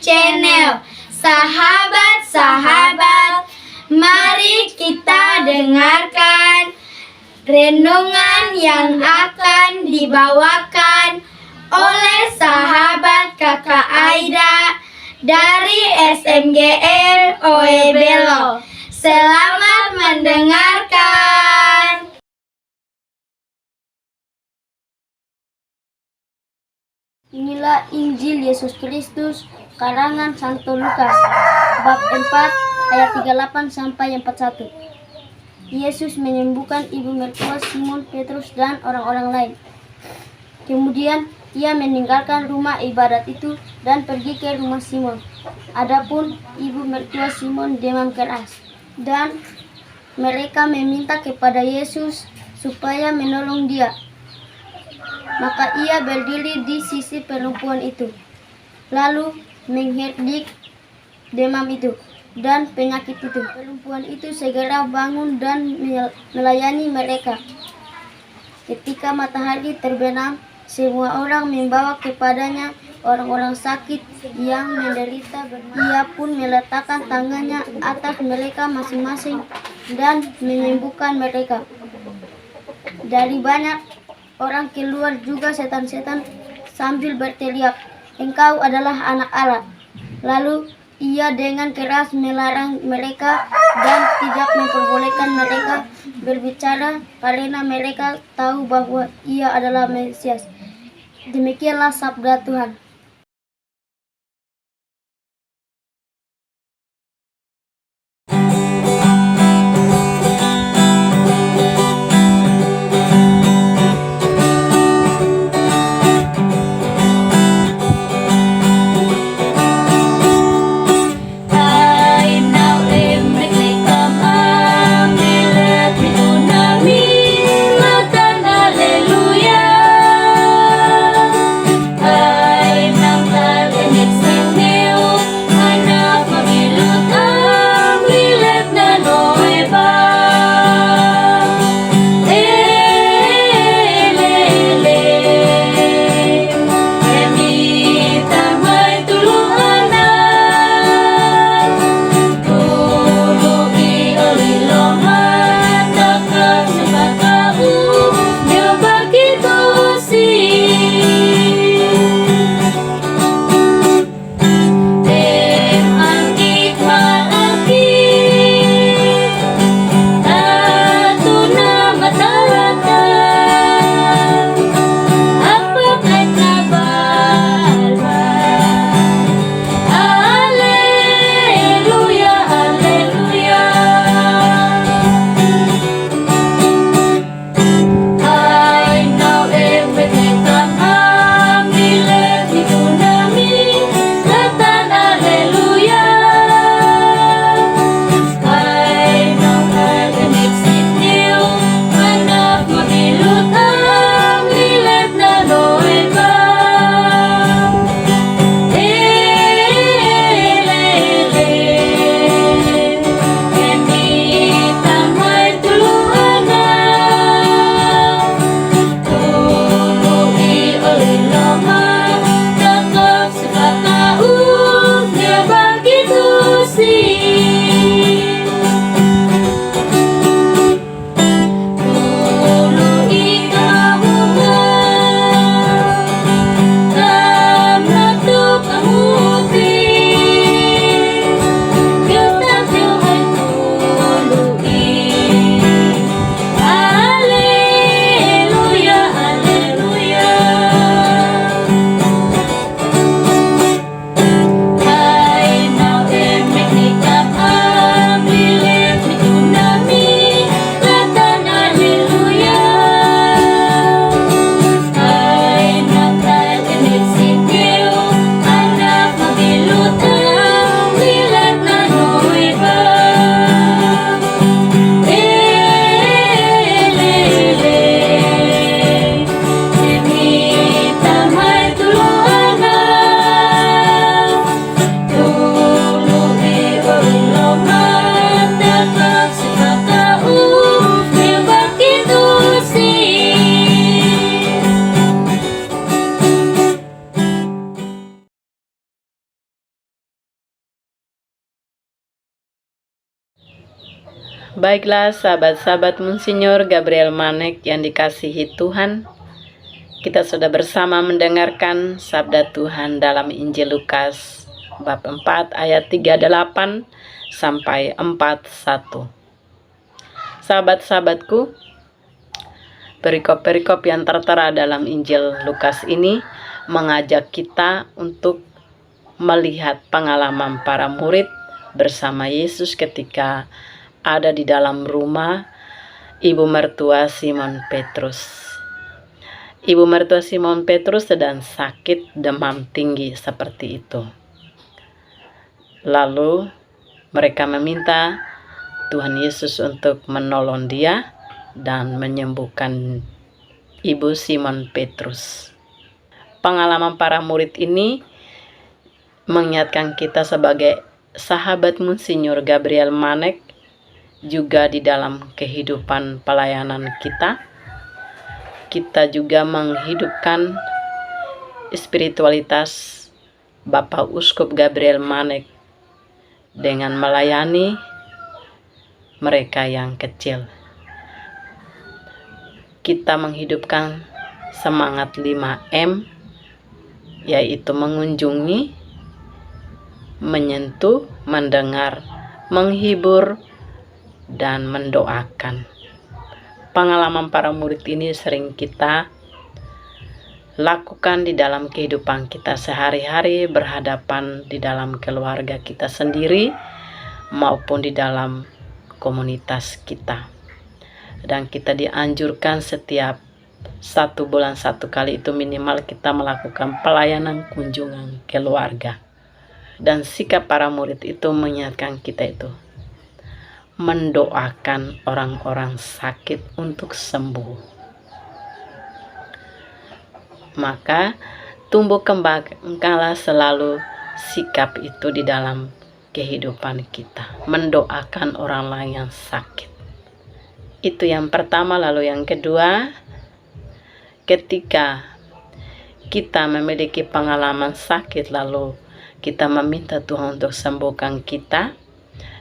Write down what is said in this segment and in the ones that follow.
Channel. Sahabat-sahabat, mari kita dengarkan renungan yang akan dibawakan oleh sahabat Kakak Aida dari SMGR Oebelo. Selamat mendengarkan. Inilah Injil Yesus Kristus karangan Santo Lukas bab 4 ayat 38 sampai 41. Yesus menyembuhkan ibu mertua Simon Petrus dan orang-orang lain. Kemudian ia meninggalkan rumah ibadat itu dan pergi ke rumah Simon. Adapun ibu mertua Simon demam keras, dan mereka meminta kepada Yesus supaya menolong dia. Maka ia berdiri di sisi perempuan itu, lalu mengherdik demam itu dan penyakit itu. Perempuan itu segera bangun dan melayani mereka. Ketika matahari terbenam, semua orang membawa kepadanya orang-orang sakit yang menderita. Ia pun meletakkan tangannya atas mereka masing-masing dan menyembuhkan mereka. Dari banyak orang keluar juga setan-setan sambil berteriak, "Engkau adalah anak Allah." Lalu ia dengan keras melarang mereka dan tidak memperbolehkan mereka berbicara karena mereka tahu bahwa ia adalah Mesias. Demikianlah sabda Tuhan. Haleluya. Baiklah sahabat-sahabat Monsinyur Gabriel Manek yang dikasihi Tuhan, kita sudah bersama mendengarkan sabda Tuhan dalam Injil Lukas bab 4 ayat 38 sampai 41. Sahabat-sahabatku, perikop-perikop yang tertera dalam Injil Lukas ini mengajak kita untuk melihat pengalaman para murid bersama Yesus ketika ada di dalam rumah ibu mertua Simon Petrus. Ibu mertua Simon Petrus sedang sakit demam tinggi seperti itu. Lalu mereka meminta Tuhan Yesus untuk menolong dia dan menyembuhkan ibu Simon Petrus. Pengalaman para murid ini mengingatkan kita sebagai sahabat Monsinyur Gabriel Manek juga di dalam kehidupan pelayanan kita juga menghidupkan spiritualitas Bapak Uskup Gabriel Manek dengan melayani mereka yang kecil. Kita menghidupkan semangat 5M, yaitu mengunjungi, menyentuh, mendengar, menghibur, dan mendoakan. Pengalaman para murid ini sering kita lakukan di dalam kehidupan kita sehari-hari, berhadapan di dalam keluarga kita sendiri maupun di dalam komunitas kita. Dan kita dianjurkan setiap 1 bulan 1 kali itu minimal kita melakukan pelayanan kunjungan keluarga. Dan sikap para murid itu mengingatkan kita itu mendoakan orang-orang sakit untuk sembuh. Maka tumbuh kembanglah selalu sikap itu di dalam kehidupan kita, mendoakan orang lain yang sakit. Itu yang pertama. Lalu yang kedua, ketika kita memiliki pengalaman sakit lalu kita meminta Tuhan untuk sembuhkan kita,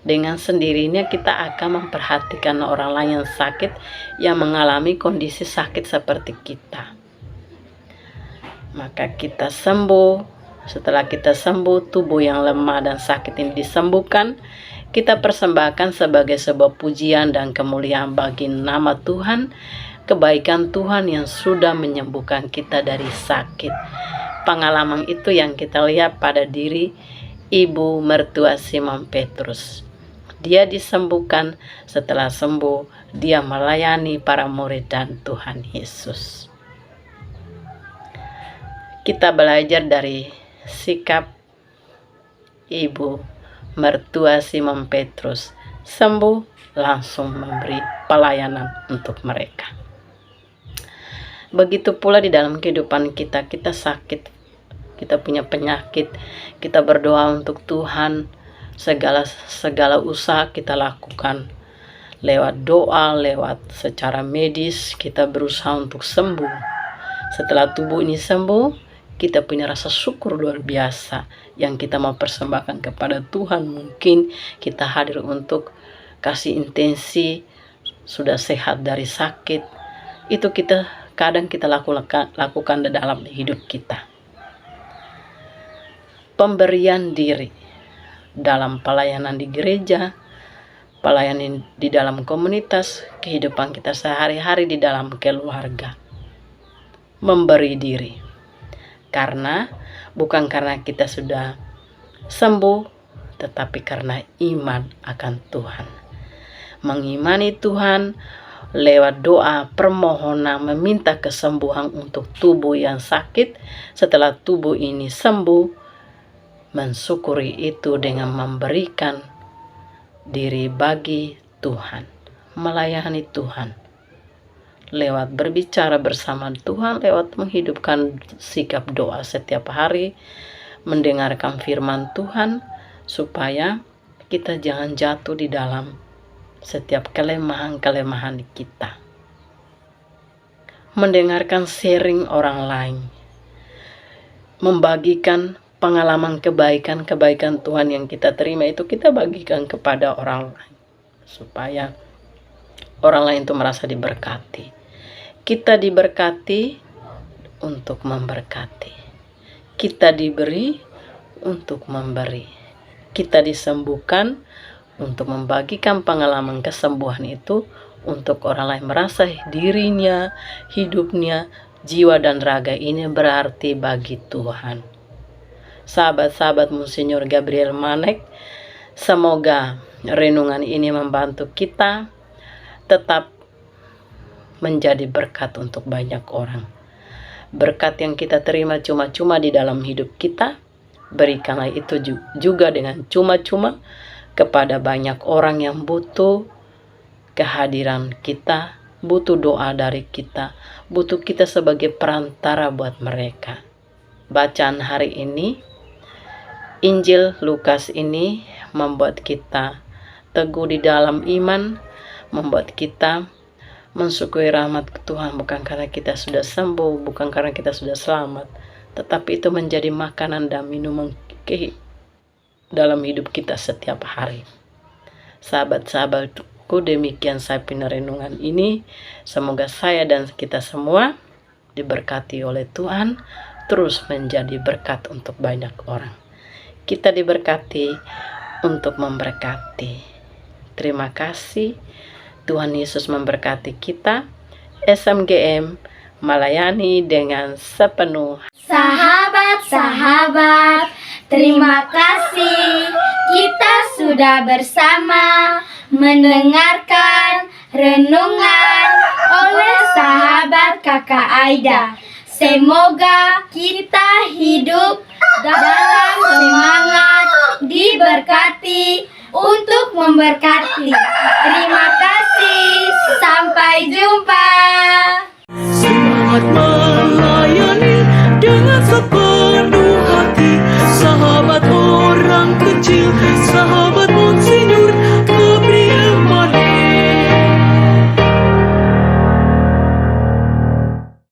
dengan sendirinya kita akan memperhatikan orang lain yang sakit, yang mengalami kondisi sakit seperti kita. Maka kita sembuh. Setelah kita sembuh, tubuh yang lemah dan sakit ini disembuhkan, kita persembahkan sebagai sebuah pujian dan kemuliaan bagi nama Tuhan, kebaikan Tuhan yang sudah menyembuhkan kita dari sakit. Pengalaman itu yang kita lihat pada diri ibu mertua Simon Petrus. Dia disembuhkan, setelah sembuh dia melayani para murid dan Tuhan Yesus. Kita belajar dari sikap ibu mertua Simon Petrus, sembuh langsung memberi pelayanan untuk mereka. Begitu pula di dalam kehidupan kita sakit, kita punya penyakit, kita berdoa untuk Tuhan. Segala usaha kita lakukan lewat doa, lewat secara medis, kita berusaha untuk sembuh. Setelah tubuh ini sembuh, kita punya rasa syukur luar biasa yang kita mau persembahkan kepada Tuhan. Mungkin kita hadir untuk kasih intensi sudah sehat dari sakit. Itu kadang kita lakukan di dalam hidup kita. Pemberian diri dalam pelayanan di gereja, pelayanan di dalam komunitas, kehidupan kita sehari-hari di dalam keluarga. Memberi diri. Bukan karena kita sudah sembuh, tetapi karena iman akan Tuhan. Mengimani Tuhan lewat doa, permohonan, meminta kesembuhan untuk tubuh yang sakit. Setelah tubuh ini sembuh, mensyukuri itu dengan memberikan diri bagi Tuhan, melayani Tuhan, lewat berbicara bersama Tuhan, lewat menghidupkan sikap doa setiap hari, mendengarkan firman Tuhan, supaya kita jangan jatuh di dalam setiap kelemahan-kelemahan kita. Mendengarkan sharing orang lain, membagikan pengalaman kebaikan Tuhan yang kita terima, itu kita bagikan kepada orang lain. supaya orang lain itu merasa diberkati. Kita diberkati untuk memberkati. Kita diberi untuk memberi. Kita disembuhkan untuk membagikan pengalaman kesembuhan itu untuk orang lain merasa dirinya, hidupnya, jiwa dan raga ini berarti bagi Tuhan. Sahabat-sahabat Monsinyur Gabriel Manek, semoga renungan ini membantu kita tetap menjadi berkat untuk banyak orang. Berkat yang kita terima cuma-cuma di dalam hidup kita, berikanlah itu juga dengan cuma-cuma kepada banyak orang yang butuh kehadiran kita, butuh doa dari kita, butuh kita sebagai perantara buat mereka. Bacaan hari ini, Injil Lukas ini membuat kita teguh di dalam iman, membuat kita mensyukuri rahmat Tuhan, bukan karena kita sudah sembuh, bukan karena kita sudah selamat, tetapi itu menjadi makanan dan minuman dalam hidup kita setiap hari. Sahabat-sahabatku, demikian saya renungan ini. Semoga saya dan kita semua diberkati oleh Tuhan, terus menjadi berkat untuk banyak orang. Kita diberkati untuk memberkati. Terima kasih. Tuhan Yesus memberkati kita. SMGM melayani dengan sepenuh. Sahabat-sahabat, terima kasih kita sudah bersama mendengarkan renungan oleh sahabat Kakak Aida. Semoga kita hidup dalam semangat diberkati untuk memberkati. Terima kasih, sampai jumpa. Selamat malam.